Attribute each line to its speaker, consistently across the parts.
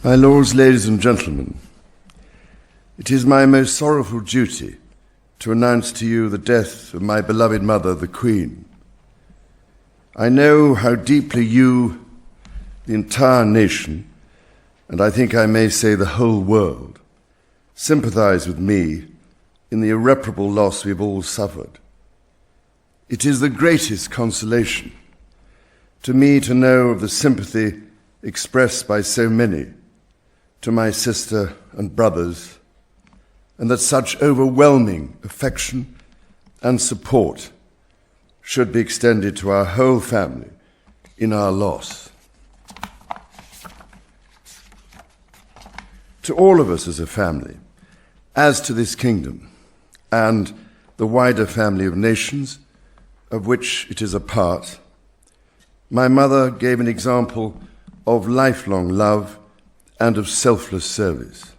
Speaker 1: My lords, ladies and gentlemen, it is my most sorrowful duty to announce to you the death of my beloved mother, the Queen. I know how deeply you, the entire nation, and I think I may say the whole world, sympathize with me in the irreparable loss we've all suffered. It is the greatest consolation to me to know of the sympathy expressed by so many to my sister and brothers, and that such overwhelming affection and support should be extended to our whole family in our loss. To all of us as a family, as to this kingdom and the wider family of nations of which it is a part, my mother gave an example of lifelong love and of selfless service.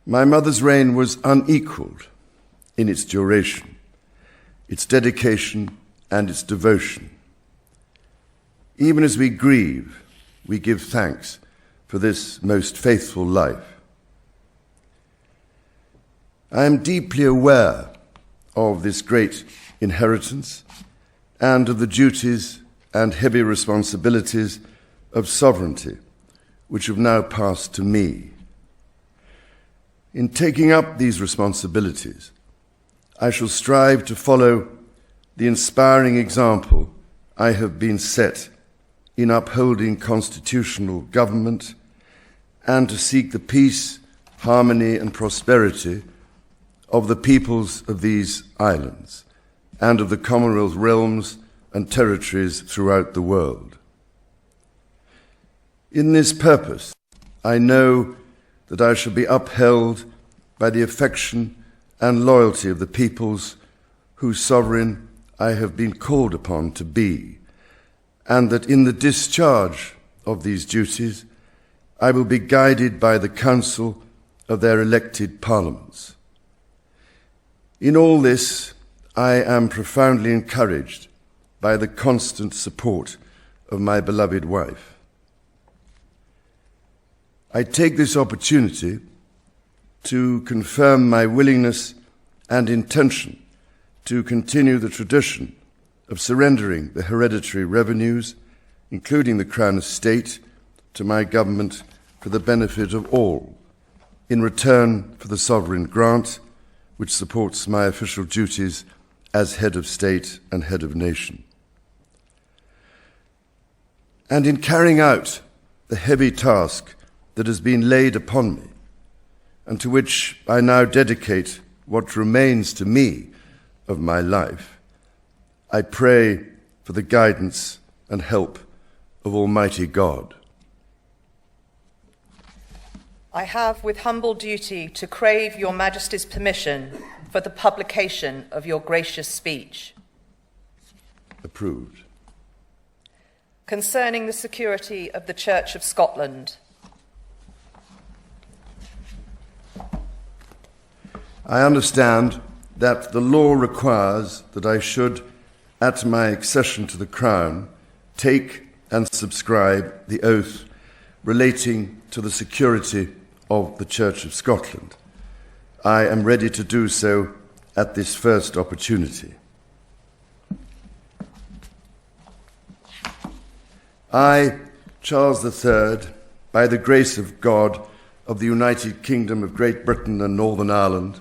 Speaker 1: My mother's reign was unequaled in its duration, its dedication, and its devotion. Even as we grieve, we give thanks for this most faithful life. I am deeply aware of this great inheritance and of the duties and heavy responsibilities of sovereignty which have now passed to me. In taking up these responsibilities, I shall strive to follow the inspiring example I have been set in upholding constitutional government and to seek the peace, harmony, and prosperity of the peoples of these islands and of the Commonwealth realms and territories throughout the world. In this purpose, I know that I shall be upheld by the affection and loyalty of the peoples whose sovereign I have been called upon to be, and that in the discharge of these duties, I will be guided by the counsel of their elected parliaments. In all this, I am profoundly encouraged by the constant support of my beloved wife. I take this opportunity to confirm my willingness and intention to continue the tradition of surrendering the hereditary revenues, including the Crown Estate, to my government for the benefit of all, in return for the sovereign grant which supports my official duties as head of state and head of nation. And in carrying out the heavy task that has been laid upon me, and to which I now dedicate what remains to me of my life, I pray for the guidance and help of Almighty God.
Speaker 2: I have with humble duty to crave your Majesty's permission for the publication of your gracious speech.
Speaker 1: Approved.
Speaker 2: Concerning the security of the Church of Scotland.
Speaker 1: I understand that the law requires that I should, at my accession to the Crown, take and subscribe the oath relating to the security of the Church of Scotland. I am ready to do so at this first opportunity. I, Charles III, by the grace of God of the United Kingdom of Great Britain and Northern Ireland,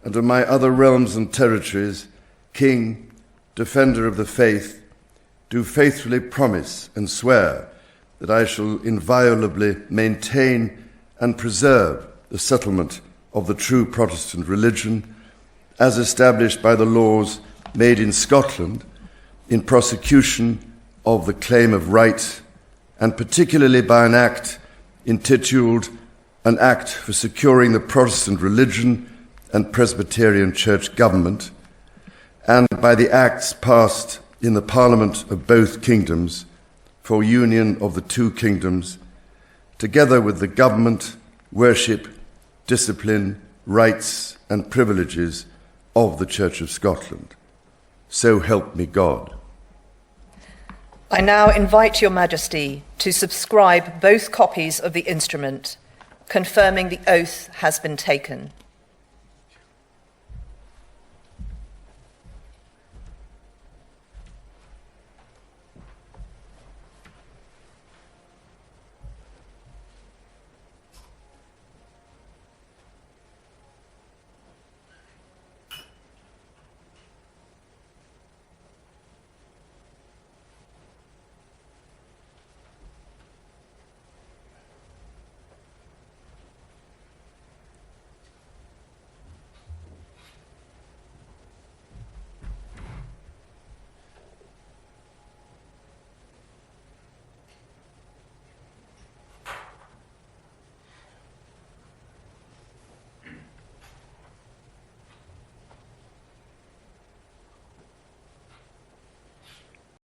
Speaker 1: and of my other realms and territories, King, Defender of the Faith, do faithfully promise and swear that I shall inviolably maintain and preserve the settlement of the true Protestant religion as established by the laws made in Scotland in prosecution of the claim of right, and particularly by an act intituled An Act for Securing the Protestant Religion and Presbyterian Church Government, and by the acts passed in the Parliament of both kingdoms for union of the two kingdoms, together with the government, worship, discipline, rights and privileges of the Church of Scotland. So help me God.
Speaker 2: I now invite Your Majesty to subscribe both copies of the instrument, confirming the oath has been taken.